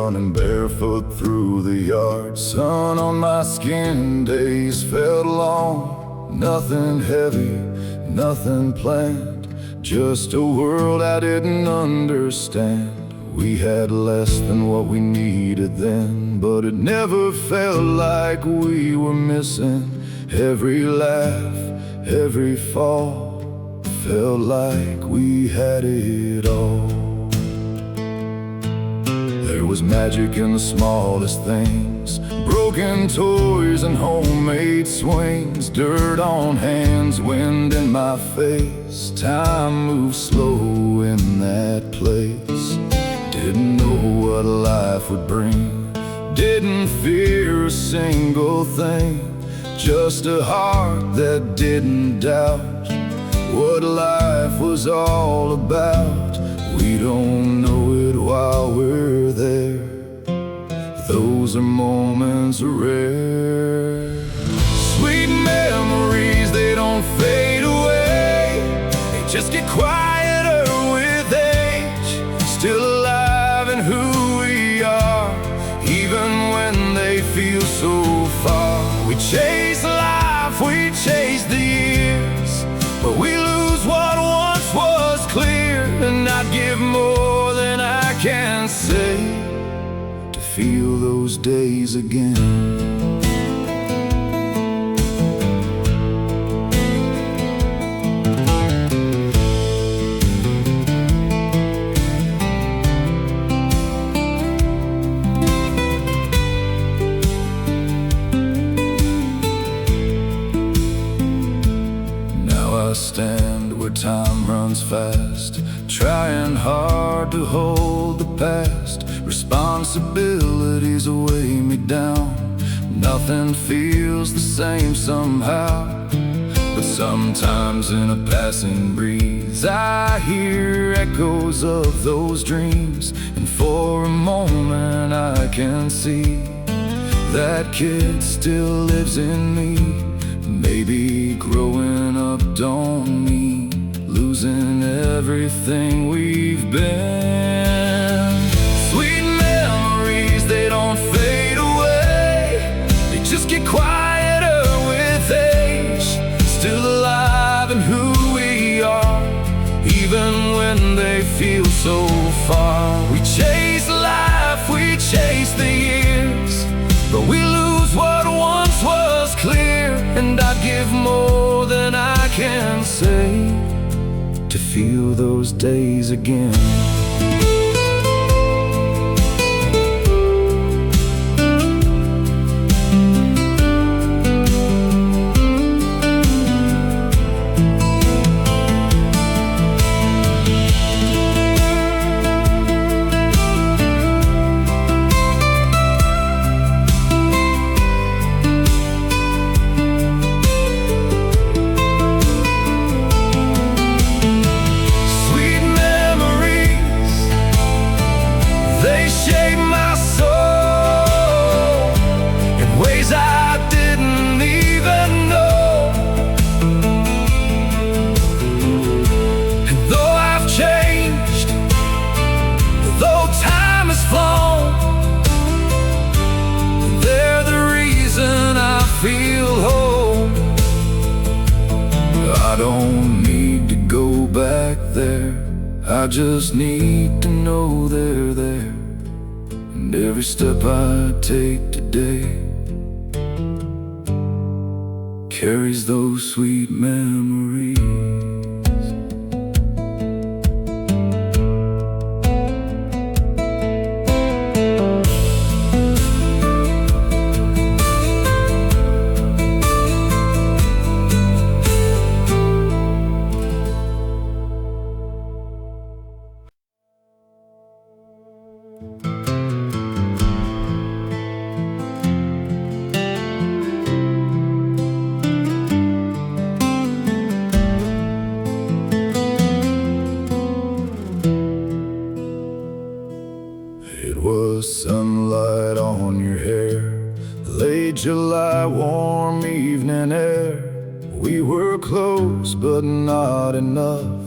running barefoot through the yard. Sun on my skin, days felt long. Nothing heavy, nothing planned, just a world I didn't understand. We had less than what we needed then, but it never felt like we were missing. Every laugh, every fall, felt like we had it all. There was magic in the smallest things, broken toys and homemade swings, dirt on hands, wind in my face. Time moved slow in that place. Didn't know what life would bring, didn't fear a single thing, just a heart that didn't doubt what life was all about. We don't know it while we're there. Those are moments rare. Sweet memories, they don't fade away, they just get quieter with age. Still alive in who we are, even when they feel so far. We chase life, we chase the years, but we lose what once was clear. And I'd give more than I can say to feel those days again. I stand where time runs fast, trying hard to hold the past. Responsibilities weigh me down, nothing feels the same somehow. But sometimes in a passing breeze, I hear echoes of those dreams, and for a moment I can see that kid still lives in me. Maybe growing up don't mean losing everything we've been. Sweet memories, they don't fade away, they just get quieter with age. Still alive in who we are, even when they feel so far. We chase life, we chase the years, but we lose what once was clear. And I'd give more than I can say to feel those days again. I don't need to go back there, I just need to know they're there. And every step I take today carries those sweet memories. It was sunlight on your hair, late July, warm evening air. We were close but not enough,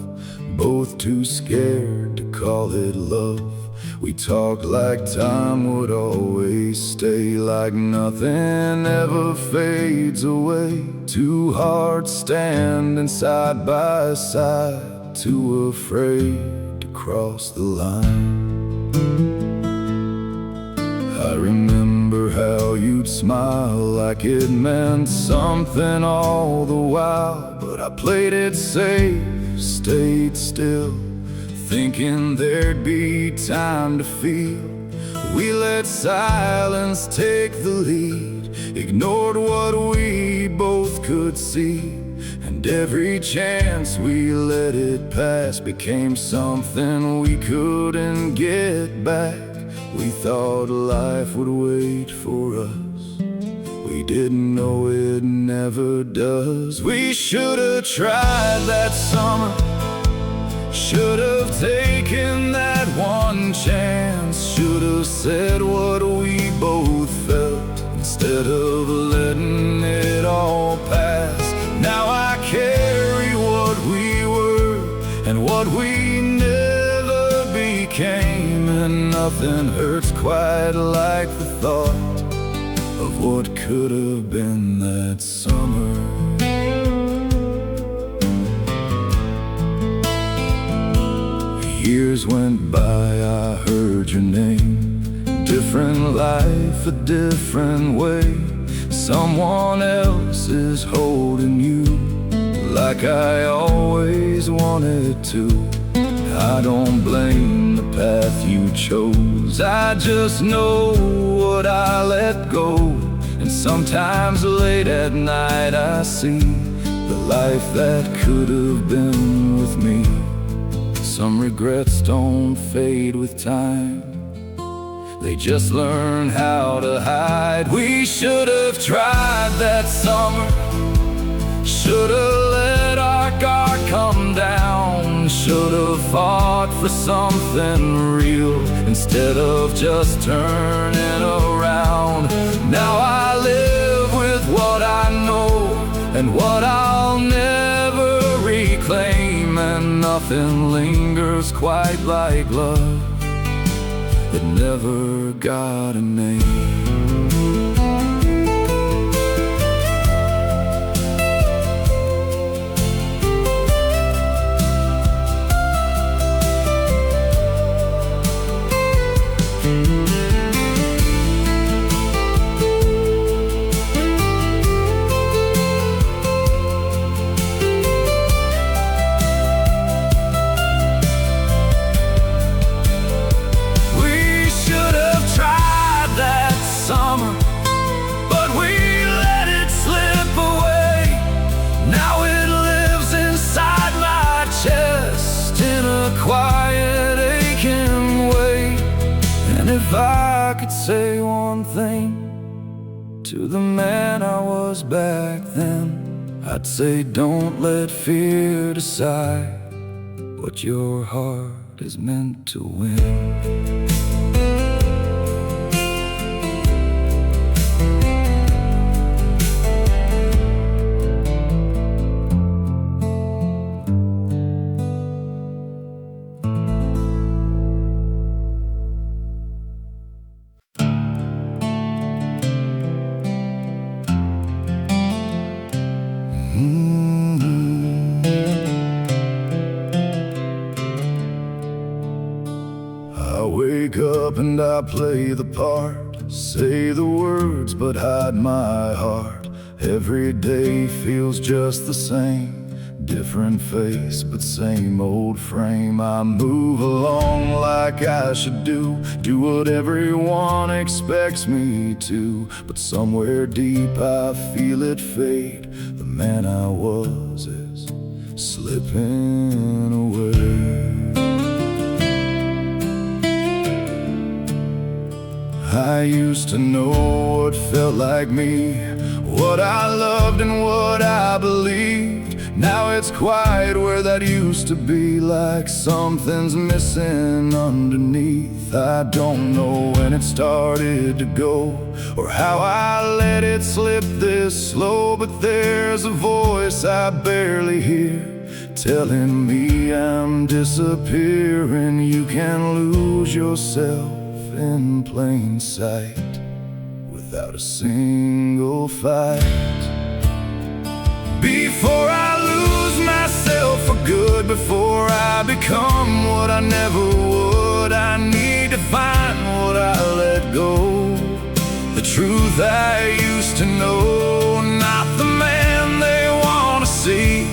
both too scared to call it love. We talked like time would always stay, like nothing ever fades away. Two hearts standing side by side, too afraid to cross the line. I remember how you'd smile like it meant something all the while, but I played it safe, stayed still, thinking there'd be time to feel. We let silence take the lead, ignored what we both could see, and every chance we let it pass became something we couldn't get back. We thought life would wait for us, we didn't know it never does. We should have tried that summer, should have taken that one chance, should have said what we both felt instead of letting it all pass. Now I carry what we were and what we never became, and nothing hurts quite like the thought of what could have been that summer. Years went by, I heard your name. Different life, a different way. Someone else is holding you like I always wanted to. I don't blame the path you chose, I just know what I let go. And sometimes late at night I see the life that could have been with me. Some regrets don't fade with time, they just learn how to hide. We should have tried that summer, should have let our guard come down, should have fought for something real instead of just turning around. Now I live with what I know and what I'll never reclaim, and nothing lingers quite like love that never got a name. Quiet aching way. And if I could say one thing to the man I was back then, I'd say don't let fear decide what your heart is meant to win. I wake up and I play the part, say the words but hide my heart. Every day feels just the same, different face but same old frame. I move along like I should do what everyone expects me to, but somewhere deep I feel it fade. The man I was is slipping away. I used to know what felt like me, what I loved and what I believed. Now it's quiet where that used to be, like something's missing underneath. I don't know when it started to go, or how I let it slip this slow, but there's a voice I barely hear telling me I'm disappearing. You can lose yourself in plain sight without a single fight. Before I lose myself for good, before I become what I never would, I need to find what I let go. The truth I used to know, not the man they want to see,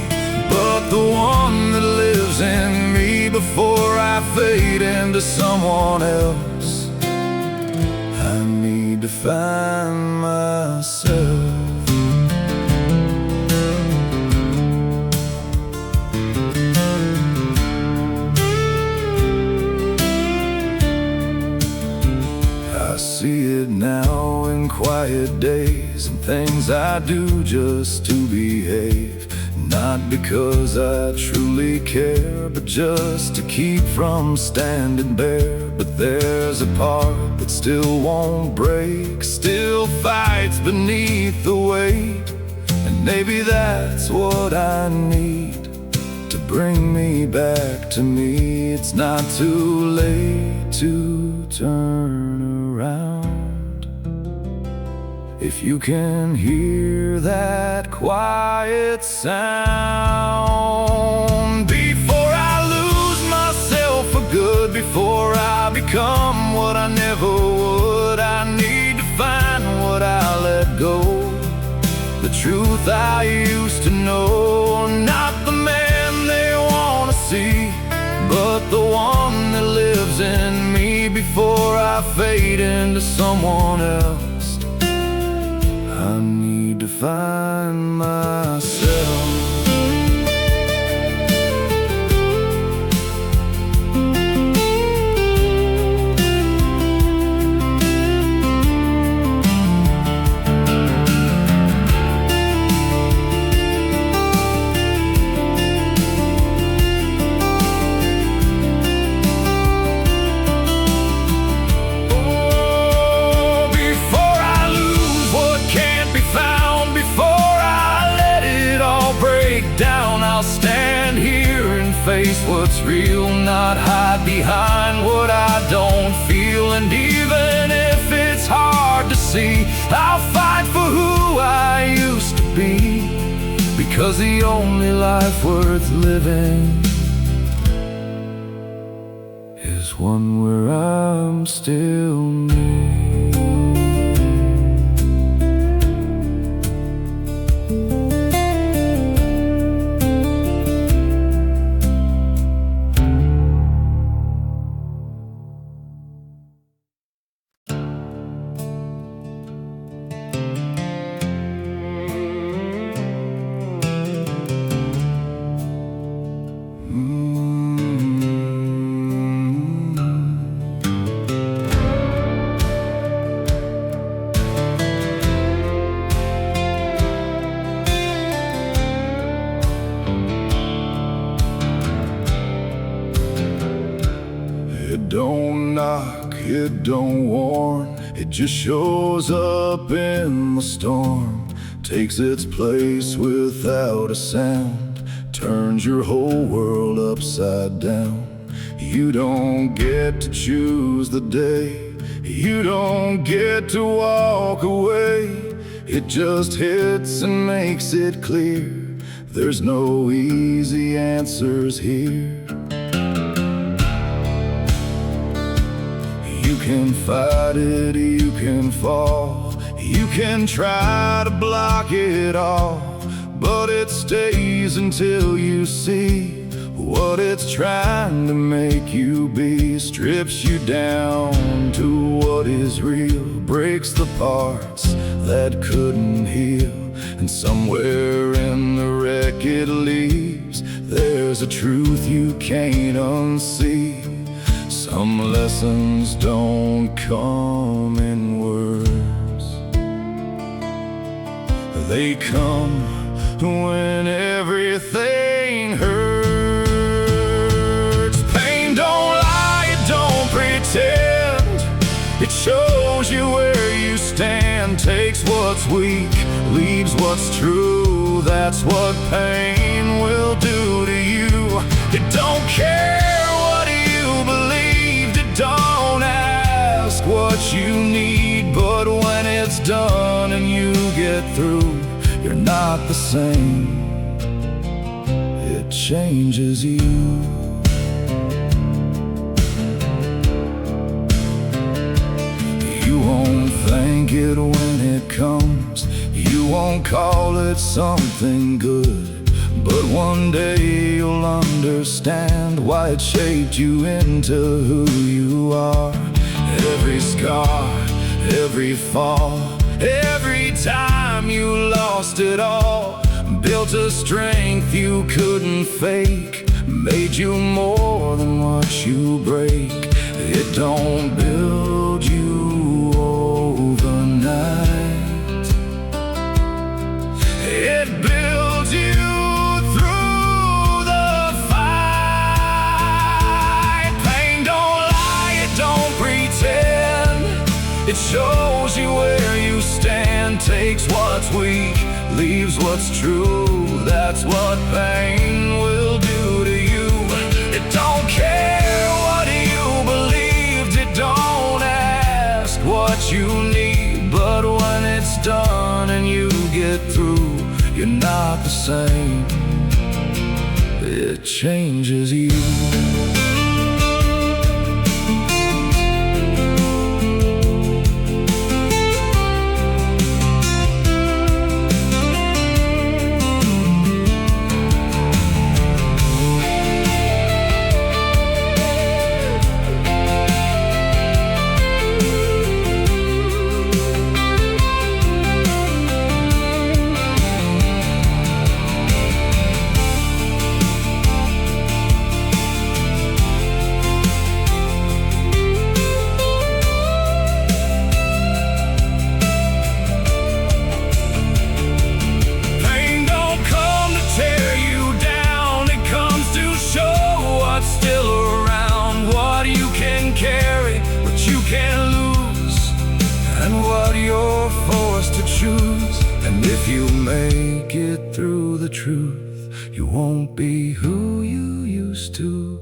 but the one that lives in me. Before I fade into someone else, I need to find myself. I see it now in quiet days and things I do just to behave. Not because I truly care, but just to keep from standing bare. But there's a part that still won't break, still fights beneath the weight. And maybe that's what I need to bring me back to me. It's not too late to turn around. If you can hear that quiet sound, before I lose myself for good, before I become what I never would, I need to find what I let go. The truth I used to know, not the man they want to see, but the one that lives in me. Before I fade into someone else, I need to find myself. I'll stand here and face what's real, not hide behind what I don't feel. And even if it's hard to see, I'll fight for who I used to be, because the only life worth living is one where I'm still me. It don't knock, it don't warn, it just shows up in the storm. Takes its place without a sound, turns your whole world upside down. You don't get to choose the day, you don't get to walk away. It just hits and makes it clear, there's no easy answers here. You can fight it, you can fall, you can try to block it all, but it stays until you see what it's trying to make you be. Strips you down to what is real, breaks the parts that couldn't heal, and somewhere in the wreck it leaves, there's a truth you can't unsee. Some lessons don't come in words, they come when everything hurts. Pain don't lie, it don't pretend, it shows you where you stand. Takes what's weak, leaves what's true, that's what pain will do to you. done and you get through, you're not the same. It changes you. You won't thank it when it comes, you won't call it something good, but one day you'll understand why it shaped you into who you are. Every scar, every fall, every time you lost it all, built a strength you couldn't fake, made you more than what you break. It don't build you overnight, it builds you through the fight. Pain don't lie, it don't pretend, it shows you where you stand. Takes what's weak, leaves what's true. That's what pain will do to you. It don't care what you believed, it don't ask what you need, but when it's done and you get through, you're not the same. It changes you. You're forced to choose, and if you make it through the truth, you won't be who you used to.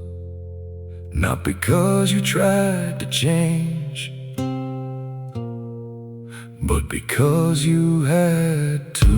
Not because you tried to change, but because you had to.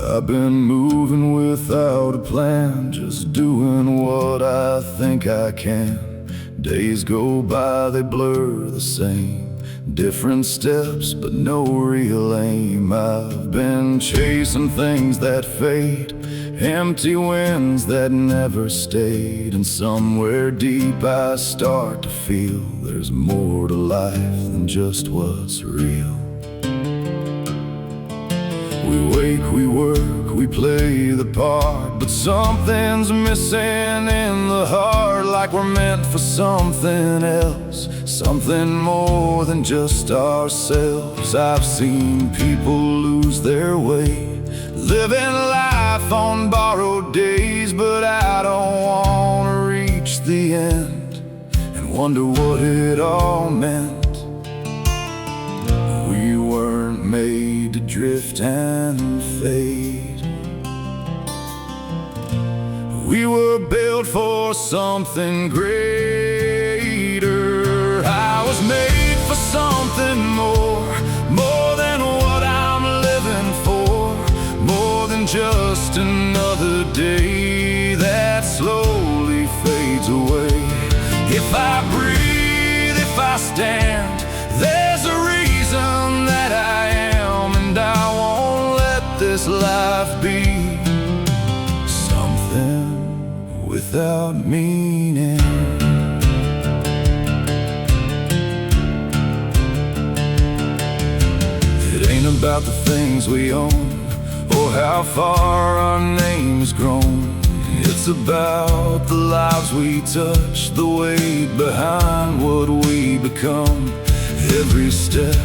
I've been moving without a plan, just doing what I think I can. Days go by, they blur the same, different steps but no real aim. I've been chasing things that fade, empty winds that never stayed, and somewhere deep I start to feel there's more to life than just what's real. We wake, we work, we play the part, but something's missing in the heart, like we're meant for something else, something more than just ourselves. I've seen people lose their way, living life on borrowed days, but I don't want to reach the end and wonder what it all meant. We weren't made to drift and fade, we were built for something greater. I was made for something more, more than what I'm living for, more than just another day that slowly fades away. If I breathe, if I stand, there's a reason that I am, and I won't let this life be something without meaning. It ain't about the things we own or how far our name's grown. It's It's about the lives we touch, the weight behind what we become. Every step,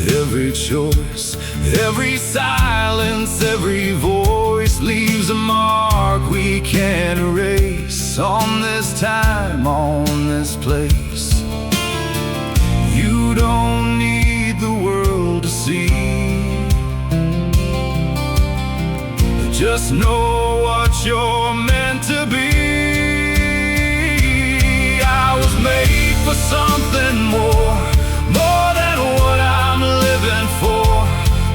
every choice, every silence, every voice leaves a mark we can't erase. On this time, on this place, you don't need the world to see. Just know what you're meant to be. I was made for something more than what I'm living for,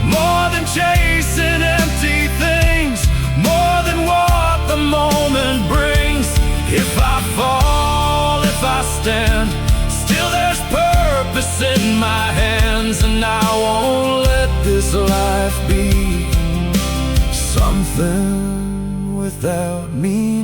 more than chasing empty things, more than what the moment brings. If I fall, if I stand, still there's purpose in my hands, and I won't let this life be something without meaning.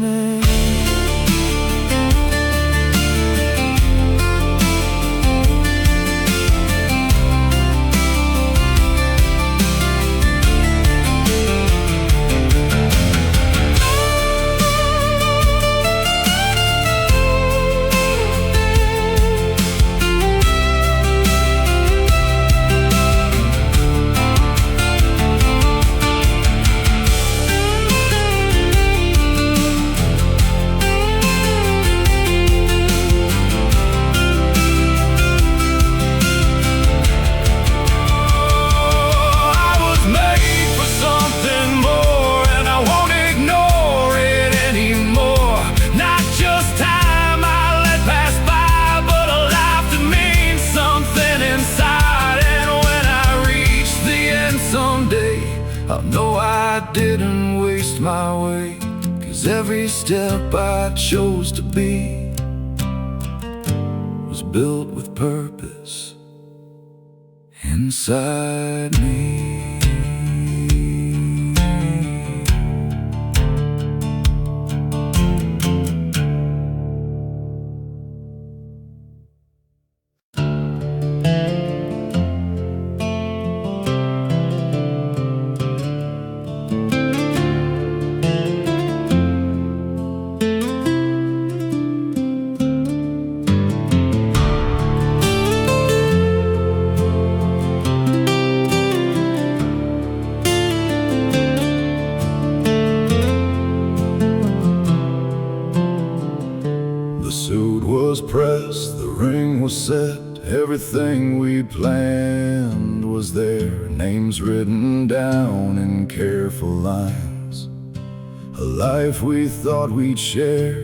I know I didn't waste my way, 'cause every step I chose to be was built with purpose inside me. The suit was pressed, the ring was set, everything we planned was there. Names written down in careful lines, a life we thought we'd share.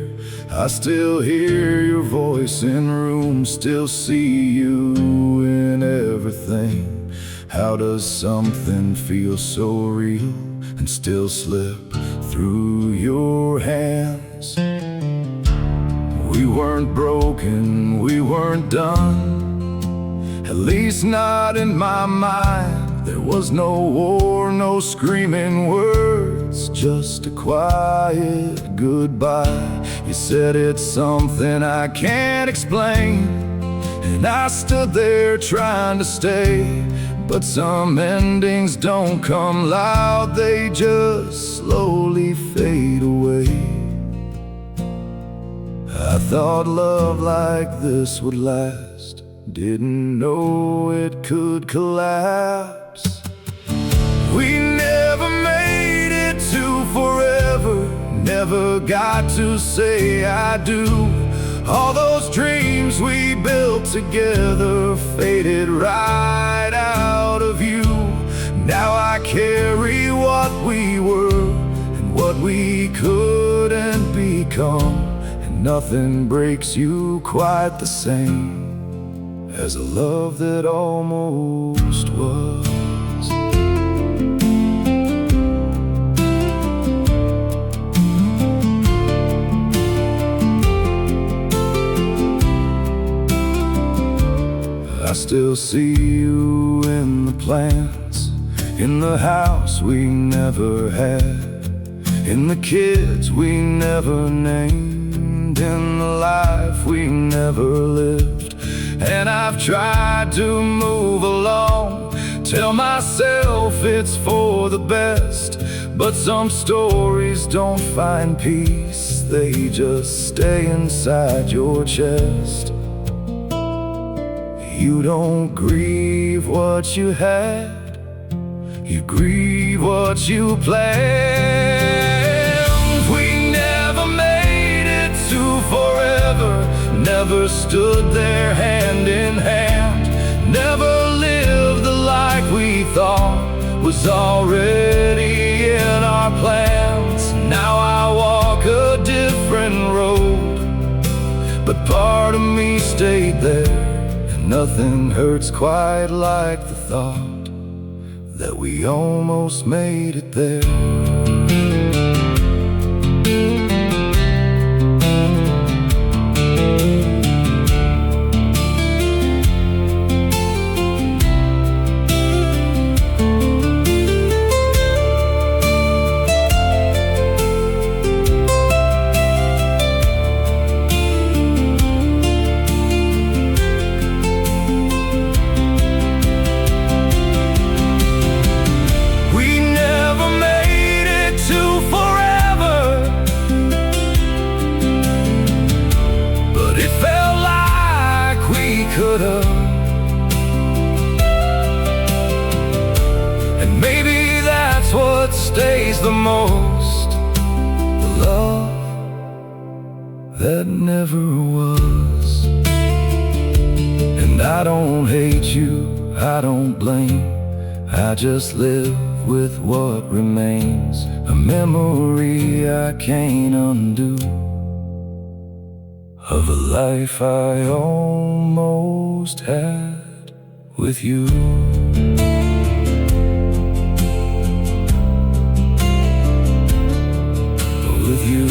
I still hear your voice in rooms, still see you in everything. How does something feel so real and still slip through your hands? We weren't broken, we weren't done, at least not in my mind. There was no war, no screaming words, just a quiet goodbye. You said it's something I can't explain, and I stood there trying to stay. But some endings don't come loud, they just slowly fade away. I thought love like this would last, didn't know it could collapse. We never made it to forever, never got to say I do. All those dreams we built together faded right out of you. Now I carry what we were and what we couldn't become, and nothing breaks you quite the same as a love that almost was. I still see you in the plans, in the house we never had, in the kids we never named, in the life we never lived. And I've tried to move along, tell myself it's for the best, But some stories don't find peace, they just stay inside your chest. You don't grieve what you had, you grieve what you planned. We never made it to forever, never stood there hand in hand, never lived the life we thought was already in our plans. Now I walk a different road, but part of me stayed there. Nothing hurts quite like the thought that we almost made it there. And maybe that's what stays the most, the love that never was. And I don't hate you, I don't blame, I just live with what remains, a memory I can't undo, of a life I almost had with you. With you.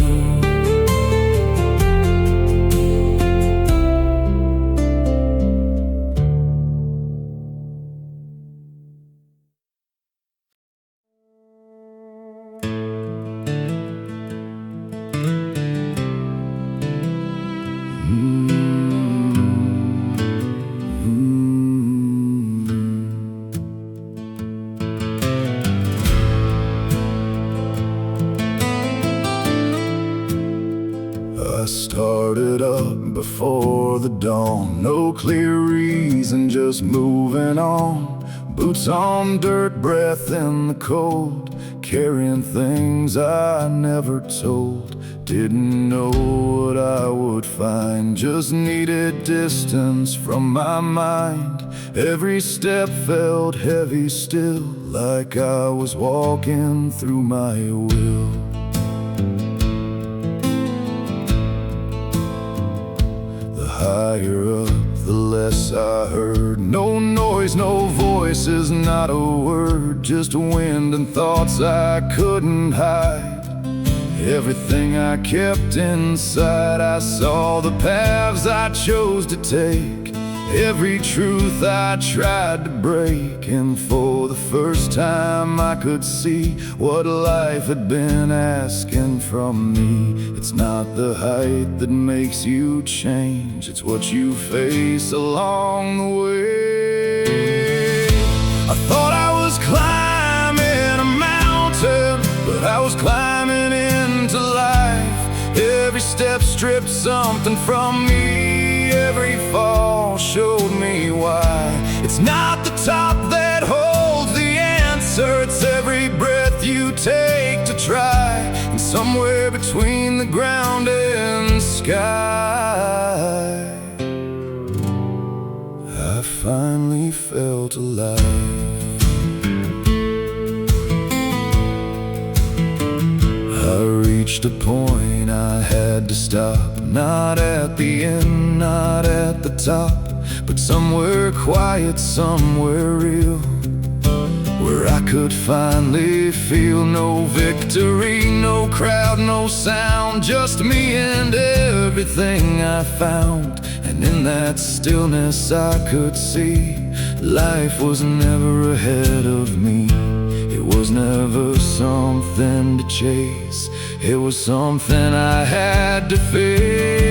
I started up before the dawn, no clear reason, just moving on. Boots on dirt, breath in the cold, carrying things I never told. Didn't know what I would find, just needed distance from my mind. Every step felt heavy still, like I was walking through my will. Higher up, the less I heard. No noise, no voices, not a word, just wind and thoughts I couldn't hide. Everything I kept inside, I saw the paths I chose to take, every truth I tried to break. And for the first time I could see what life had been asking from me. It's not the height that makes you change, it's what you face along the way. I thought I was climbing a mountain, but I was climbing into life. Every step stripped something from me, every fall showed me why. It's not the top that holds the answer, it's every breath you take to try. And somewhere between the ground and sky, I finally felt alive. I reached a point I had to stop, not at the end, not at the top, but somewhere quiet, somewhere real, where I could finally feel no victory, no crowd, no sound, just me and everything I found. And in that stillness I could see life was never ahead of me. It was never something to chase, it was something I had to face.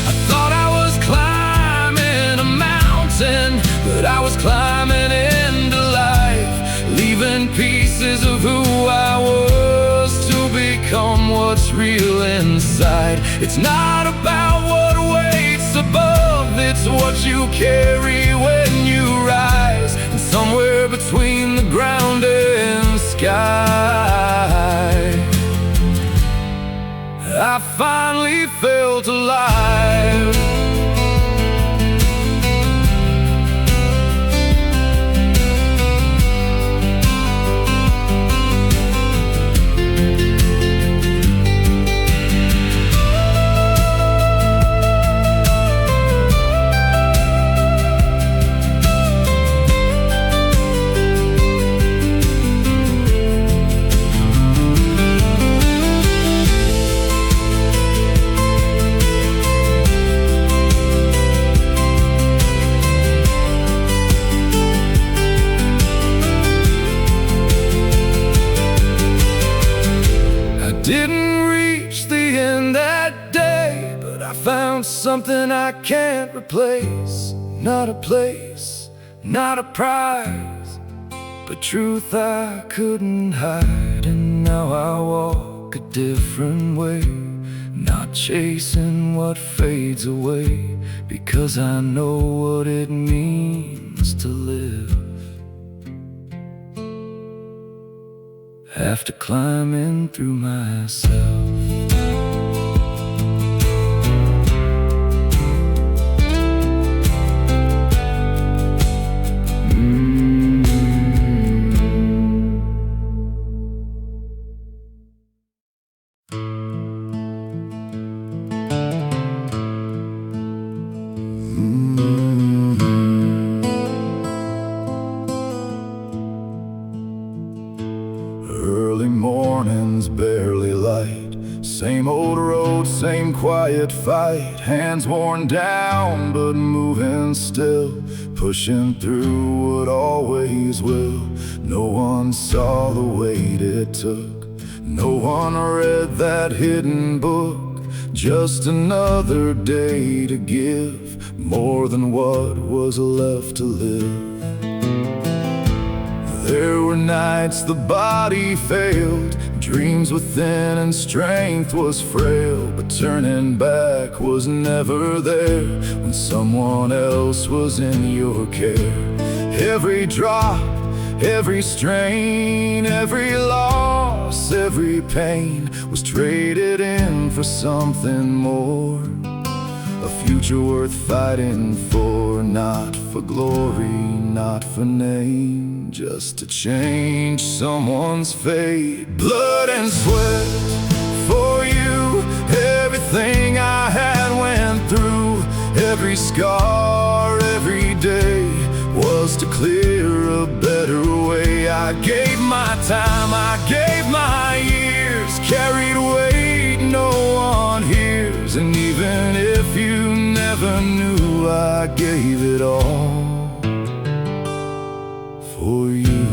I thought I was climbing a mountain, but I was climbing into life, leaving pieces of who what's real inside. It's not about what waits above, it's what you carry when you rise. And somewhere between the ground and sky, I finally felt alive. Didn't reach the end that day, but I found something I can't replace. Not a place, not a prize, but truth I couldn't hide. And now I walk a different way, not chasing what fades away, because I know what it means to live after climbing through myself. Early mornings, barely light, same old road, same quiet fight. Hands worn down, but moving still, pushing through what always will. No one saw the weight it took, no one read that hidden book. Just another day to give, more than what was left to live. There were nights the body failed, dreams within and strength was frail. But turning back was never there when someone else was in your care. Every drop, every strain, every loss, every pain was traded in for something more. A future worth fighting for, not for glory, not for name, just to change someone's fate. Blood and sweat for you, everything I had went through. Every scar, every day was to clear a better way. I gave my time, I gave my years, carried weight no one hears. And even if you never knew, I gave it all for you.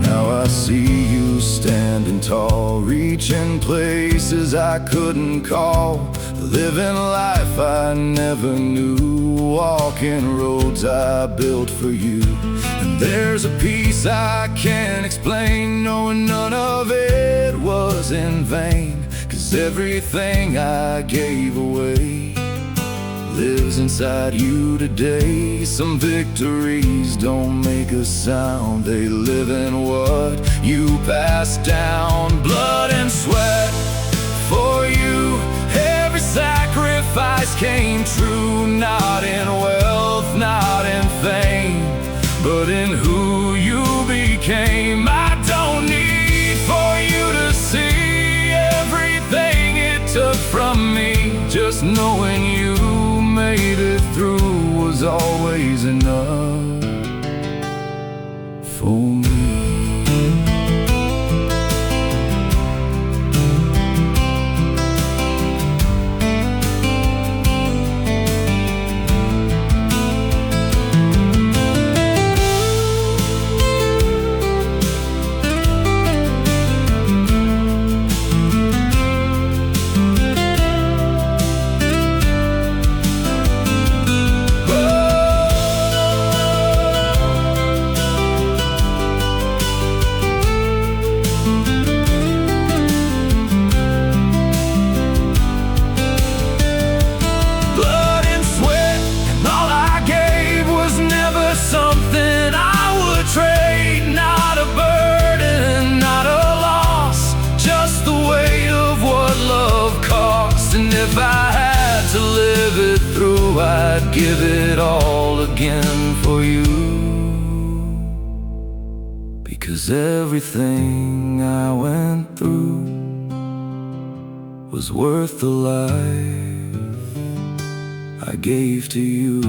Now I see you standing tall, reaching places I couldn't call, living life I never knew, walking roads I built for you. And there's a peace I can't explain, knowing none of it was in vain. 'Cause everything I gave away lives inside you today. Some victories don't make a sound, they live in what you passed down. Blood and sweat for you, every sacrifice came true. Not in wealth, not in fame, but in who you became. I don't need for you to see everything it took from me. Just knowing you made it through was always enough for me. give it all again for you, because everything I went through was worth the life I gave to you.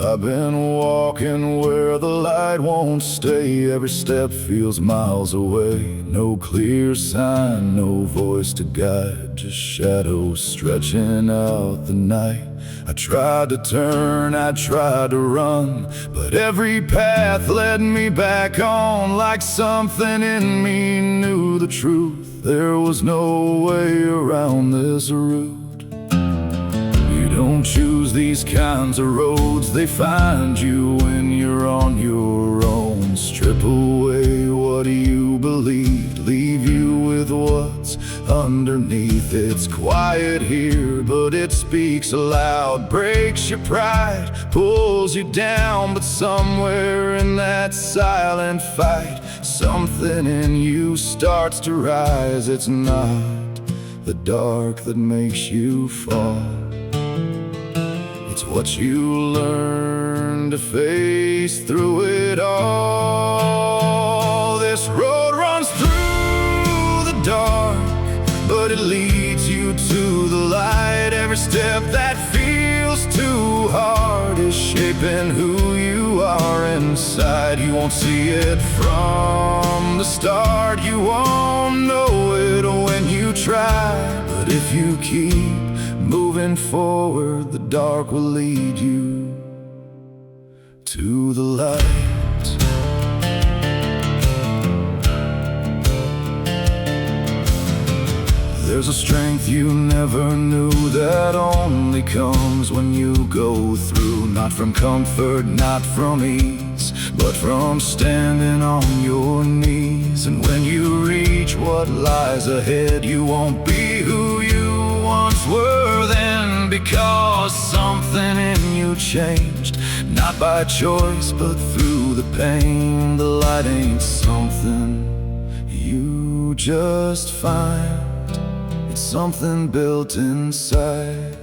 I've been walking where the light won't stay. Every step feels miles away. No clear sign, no voice to guide, just shadows stretching out the night. I tried to turn, I tried to run, but every path led me back on. Like something in me knew the truth. There was no way around this route. Don't choose these kinds of roads, they find you when you're on your own. Strip away what you believed, leave you with what's underneath. It's quiet here, but it speaks aloud, breaks your pride, pulls you down. But somewhere in that silent fight, something in you starts to rise. It's not the dark that makes you fall, it's what you learn to face through it all. This road runs through the dark, but it leads you to the light. Every step that feels too hard is shaping who you are inside. You won't see it from the start, you won't know it when you try. But if you keep moving forward, the dark will lead you to the light. There's a strength you never knew that only comes when you go through. Not from comfort, not from ease, but from standing on your knees. And when you reach what lies ahead, you won't be who you once were then, because something in you changed, not by choice but through the pain. The light ain't something you just find, it's something built inside.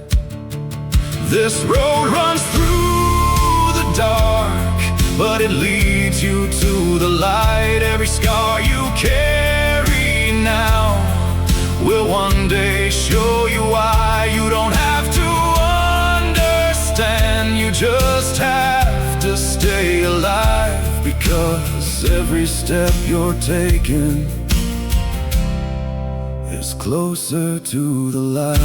This road runs through the dark, but it leads you to the light. Every scar you carry now will one day show you why. You don't have to understand, you just have to stay alive, because every step you're taking is closer to the light.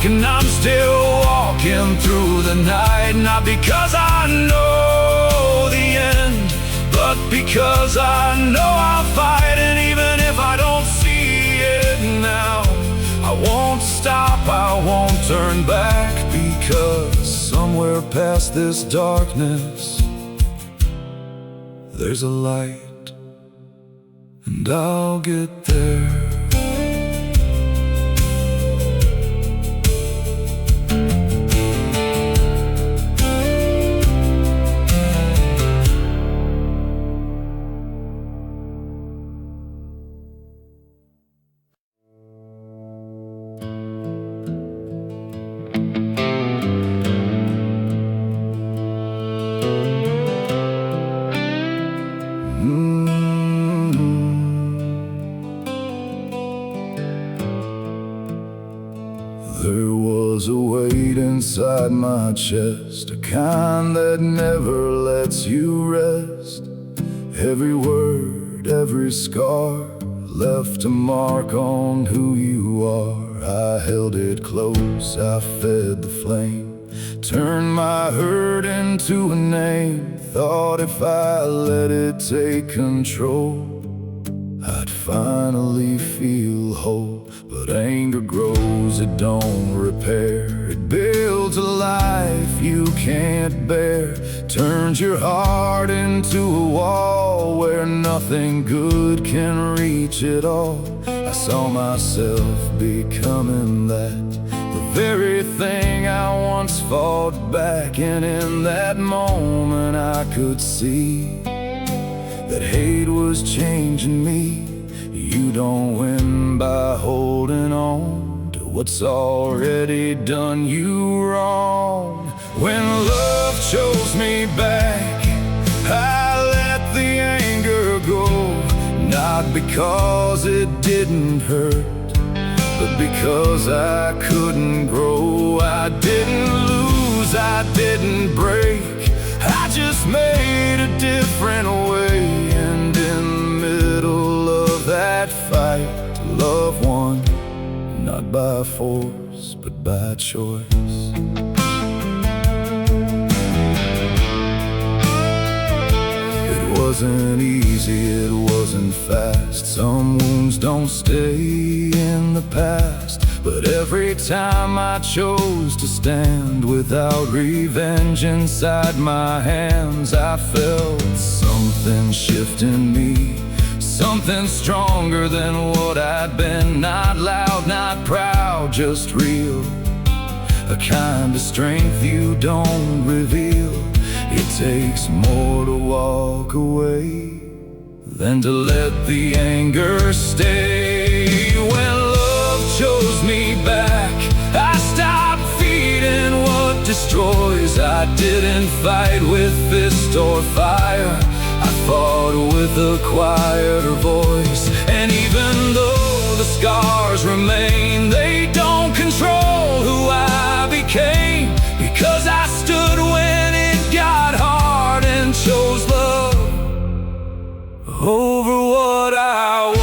And I'm still walking through the night, not because I know the end, but because I know I'll fight. And even if I don't see it now, I won't stop, I won't turn back, because somewhere past this darkness there's a light, and I'll get there. There was a weight inside my chest, a kind that never lets you rest. Every word, every scar left a mark on who you are. I held it close, I fed the flame, turned my hurt into a name. Thought if I let it take control, I'd finally feel whole. But anger grows, it don't repair. It builds a life you can't bear, turns your heart into a wall where nothing good can reach it all. I saw myself becoming that, the very thing I once fought back. And in that moment I could see that hate was changing me. You don't win by holding on to what's already done you wrong. When love chose me back, I let the anger go. Not because it didn't hurt, but because I couldn't grow. I didn't lose, I didn't break, I just made a different way. And in the middle of that fight, love won, not by force, but by choice. It wasn't easy, it wasn't fast. Some wounds don't stay in the past. But every time I chose to stand without revenge inside my hands, I felt something shift in me, something stronger than what I'd been. Not loud, not proud, just real, a kind of strength you don't reveal. It takes more to walk away than to let the anger stay. When love chose me back, I stopped feeding what destroys. I didn't fight with fist or fire, I fought with a quieter voice. And even though the scars remain, they don't control who I became. Because I stood when it got hard and chose love over what I was.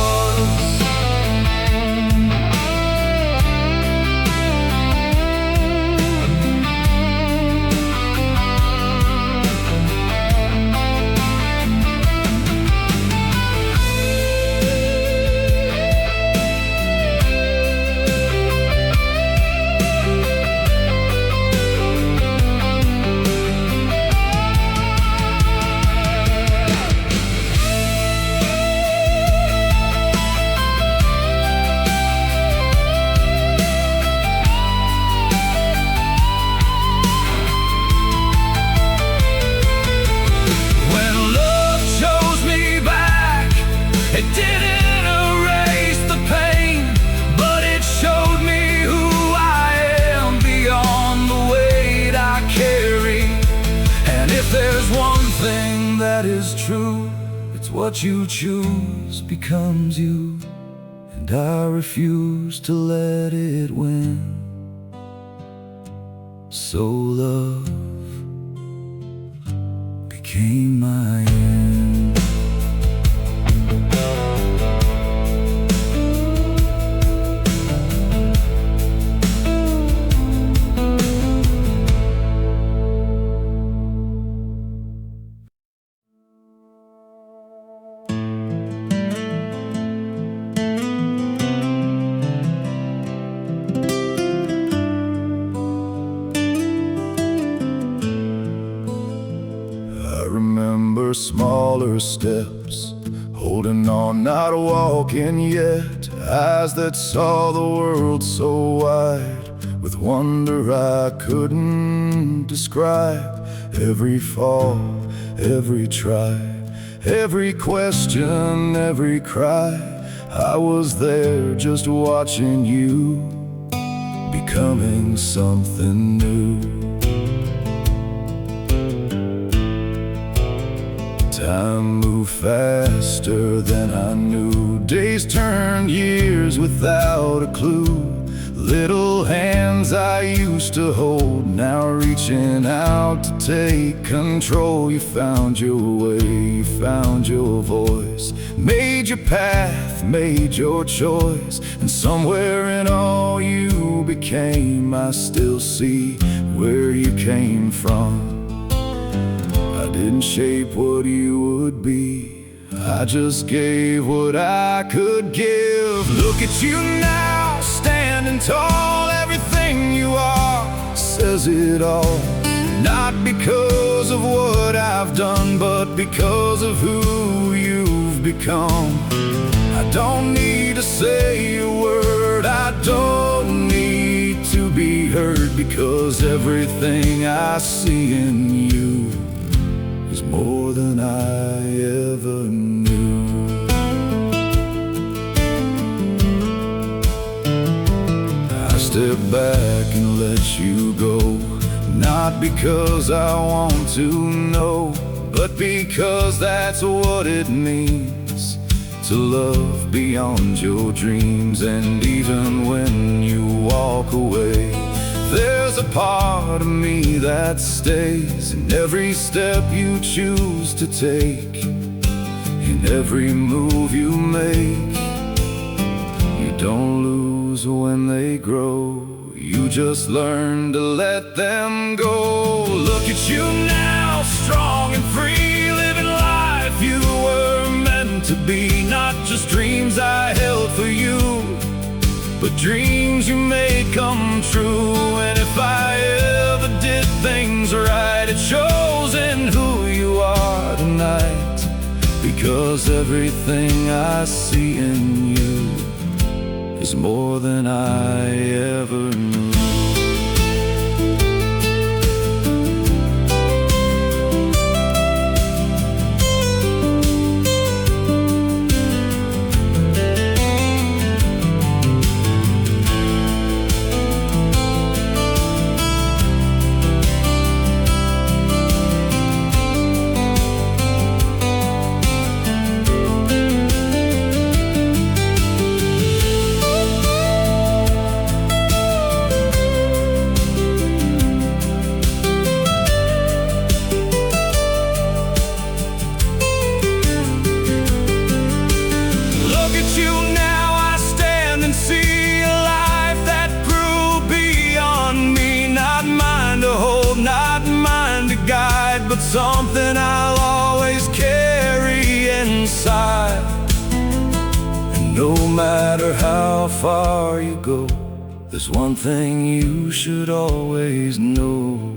It didn't erase the pain, but it showed me who I am beyond the weight I carry. And if there's one thing that is true, it's what you choose becomes you. And I refuse to let it win. So love became my end. Smaller steps, holding on, not walking yet. Eyes that saw the world so wide, with wonder I couldn't describe. Every fall, every try, every question, every cry, I was there just watching you, becoming something new. Time moved faster than I knew. Days turned years without a clue. Little hands I used to hold, now reaching out to take control. You found your way, you found your voice, made your path, made your choice. And somewhere in all you became, I still see where you came from. I didn't shape what you would be, I just gave what I could give. Look at you now, standing tall. Everything you are says it all. Not because of what I've done, but because of who you've become. I don't need to say a word, I don't need to be heard, because everything I see in you is more than I ever knew. I step back and let you go, not because I want to know, but because that's what it means to love beyond your dreams. And even when you walk away, there's a part of me that stays in every step you choose to take, in every move you make. You don't lose when they grow, you just learn to let them go. Look at you now, strong and free, living life you were meant to be. Not just dreams I held for you, but dreams you made come true. And if I ever did things right, it shows in who you are tonight, because everything I see in you is more than I ever knew. But something I'll always carry inside. And no matter how far you go, there's one thing you should always know: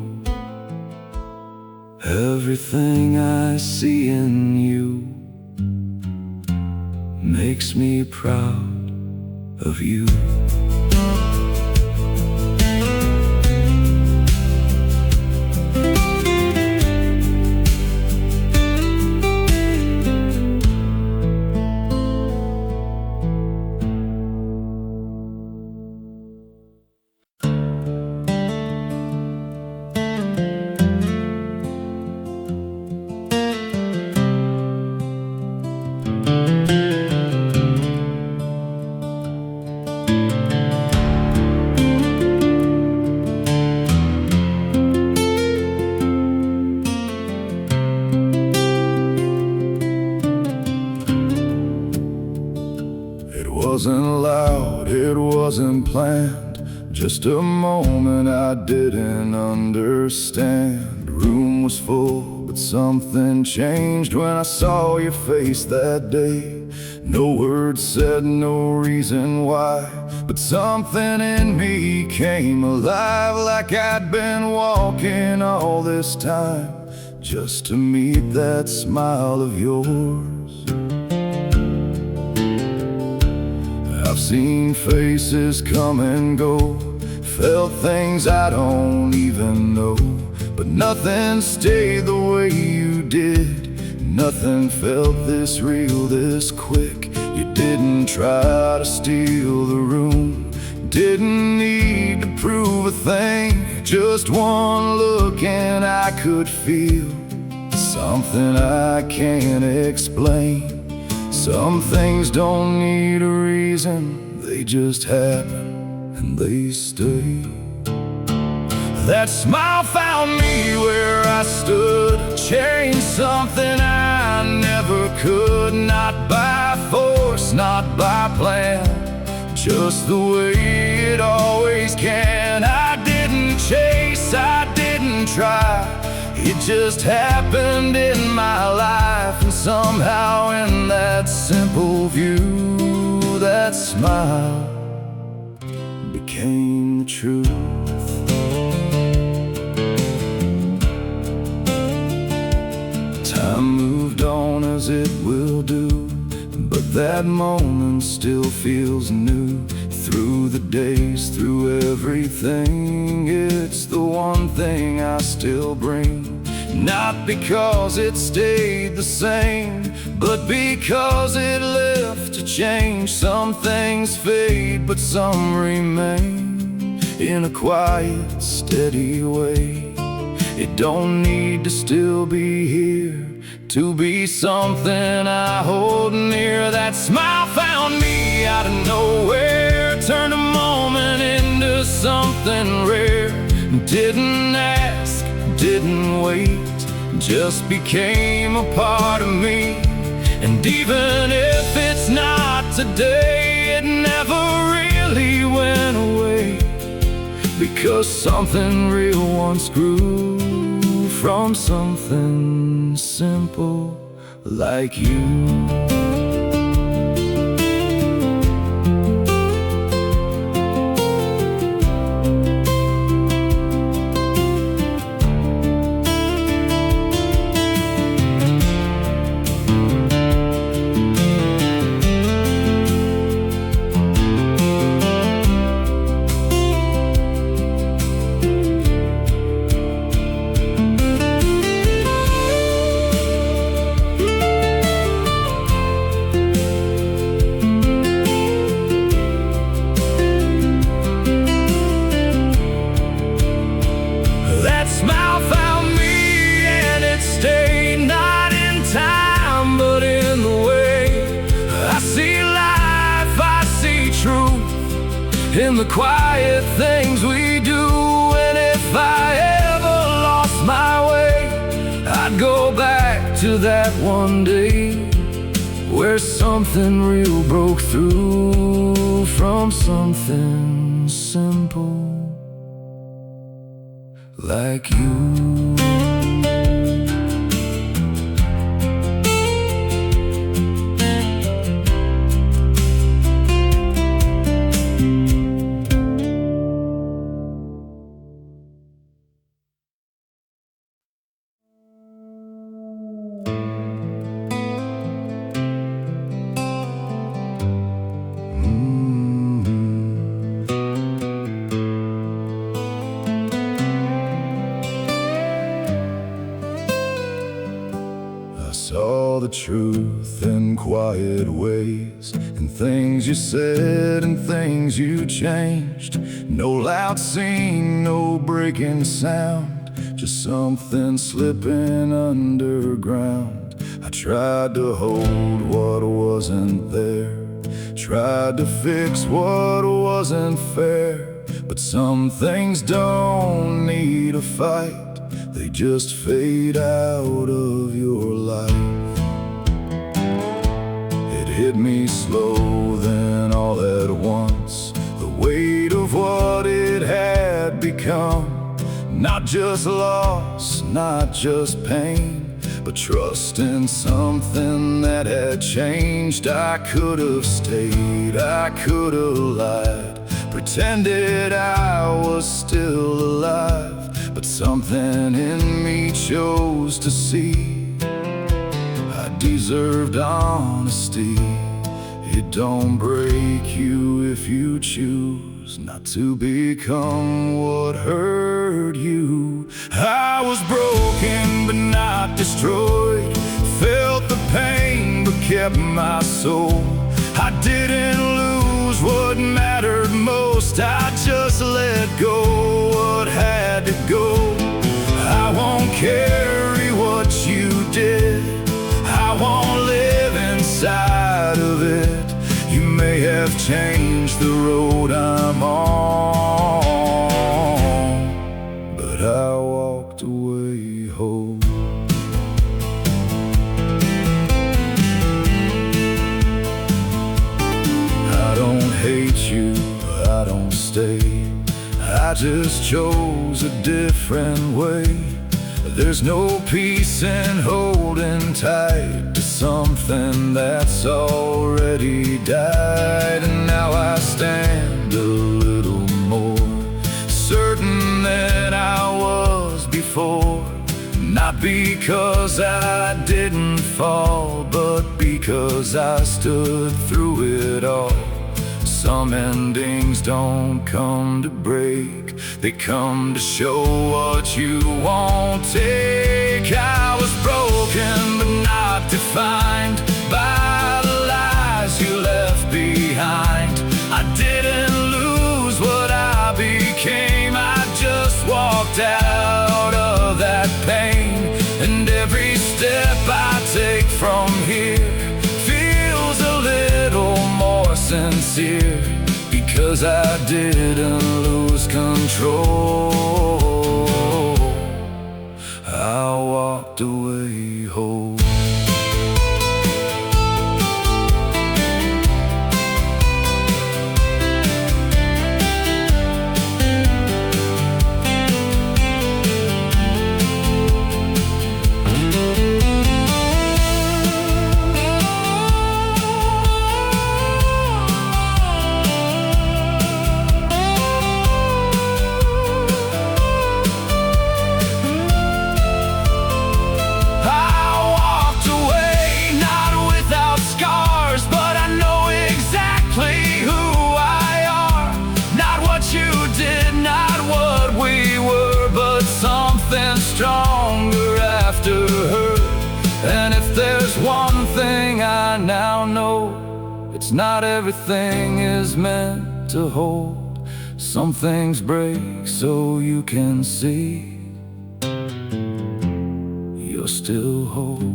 everything I see in you makes me proud of you. It wasn't loud, it wasn't planned, just a moment I didn't understand. The room was full, but something changed when I saw your face that day. No words said, no reason why, but something in me came alive, like I'd been walking all this time just to meet that smile of yours. I've seen faces come and go, felt things I don't even know, but nothing stayed the way you did. Nothing felt this real, this quick. You didn't try to steal the room, didn't need to prove a thing. Just one look and I could feel something I can't explain. Some things don't need a reason, they just happen, and they stay. That smile found me where I stood, changed something I never could. Not by force, not by plan, just the way it always can. I didn't chase, I didn't try, it just happened in my life. And somehow in that simple view, that smile became the truth. Time moved on as it will do, but that moment still feels new. Through the days, through everything, it's the one thing I still bring. Not because it stayed the same, but because it left a change. Some things fade, but some remain in a quiet, steady way. It don't need to still be here to be something I hold near. That smile found me out of nowhere, turned a moment into something rare. Didn't ask, didn't wait, just became a part of me. And even if it's not today, it never really went away, because something real once grew from something simple like you. In the quiet things we do. And if I ever lost my way, I'd go back to that one day where something real broke through from something simple like you. Saw the truth in quiet ways, in things you said and things you changed. No loud scene, no breaking sound, just something slipping underground. I tried to hold what wasn't there, tried to fix what wasn't fair. But some things don't need a fight, they just fade out of your life. It hit me slow then all at once, the weight of what it had become. Not just loss, not just pain, but trust in something that had changed. I could have stayed, I could have lied, pretended I was still alive. But something in me chose to see I deserved honesty. It don't break you if you choose not to become what hurt you. I was broken but not destroyed, felt the pain but kept my soul. I didn't lose what mattered most, I just let go what had to go. I won't carry what you did, I won't live inside of it. You may have have changed the road I'm on, but I walked away whole. I don't hate you, I don't stay, I just chose a different way. There's no peace in holding tight to something that's already died. And now I stand a little more certain than I was before. Not because I didn't fall, but because I stood through it all. Some endings don't come to break, they come to show what you won't take. I was broken but not defined by the lies you left behind. I didn't lose what I became, I just walked out of that pain. And every step I take from here feels a little more sincere, because I didn't lose control. I walked away whole. Stronger after hurt. And if there's one thing I now know, it's not everything is meant to hold. Some things break so you can see you're still whole,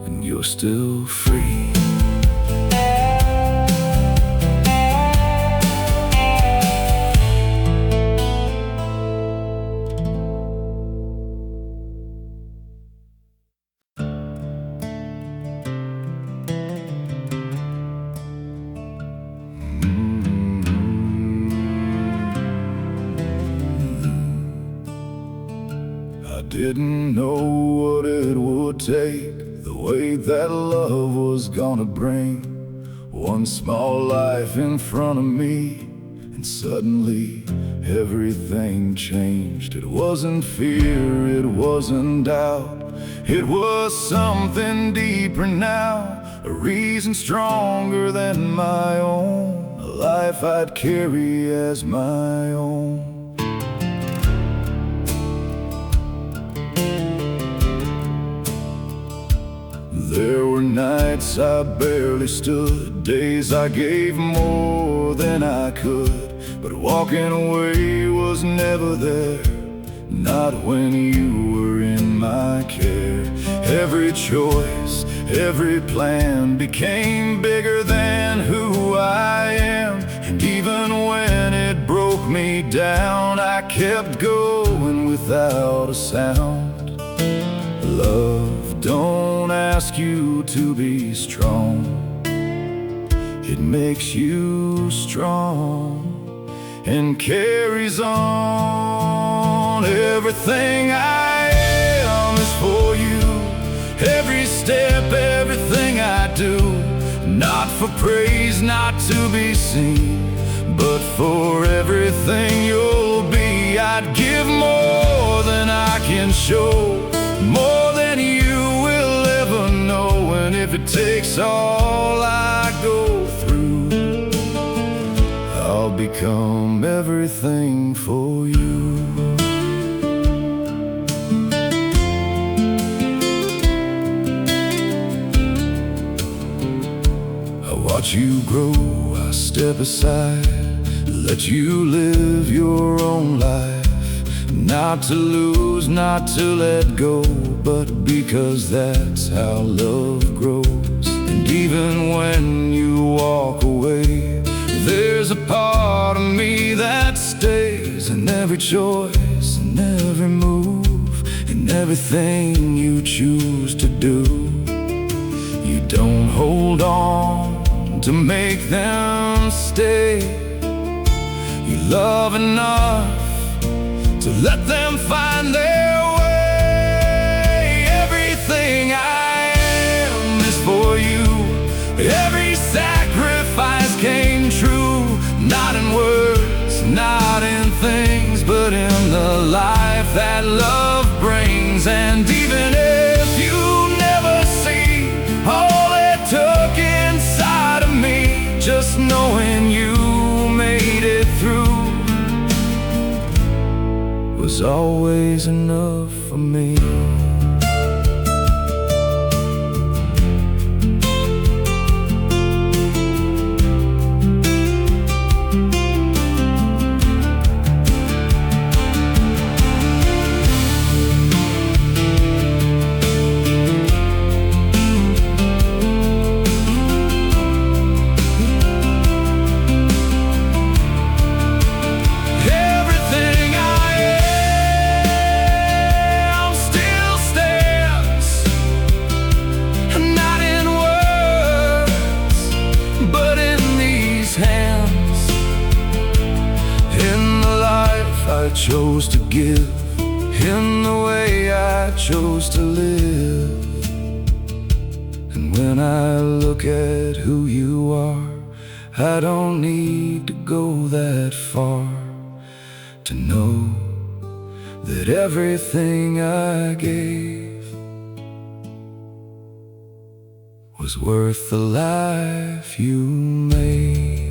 and you're still free. I didn't know what it would take, the way that love was gonna bring one small life in front of me, and suddenly everything changed. It wasn't fear, it wasn't doubt, it was something deeper now, a reason stronger than my own, a life I'd carry as my own. There were nights I barely stood, days I gave more than I could, but walking away was never there, not when you were in my care. Every choice, every plan became bigger than who I am, and even when it broke me down, I kept going without a sound. Love don't ask you to be strong, it makes you strong and carries on. Everything I am is for you, every step, everything I do, not for praise, not to be seen, but for everything you'll be. I'd give more than I can show, more than you will ever know. And if it takes all I go through, I'll become everything for you. I watch you grow, I step aside, let you live your own life. Not to lose, not to let go, but because that's how love grows. And And even when you walk away, there's a part of me that stays in every choice, in every move, in everything you choose to do. You don't hold on to make them stay. You love enough to let them find their way. Everything I am is for you. Every sacrifice came true. Not in words, not in things, but in the life that love brings. And even if you never see all it took inside of me, just knowing you made it through was always enough for me. I chose to give, in the way I chose to live. And when I look at who you are, I don't need to go that far to know that everything I gave was worth the life you made.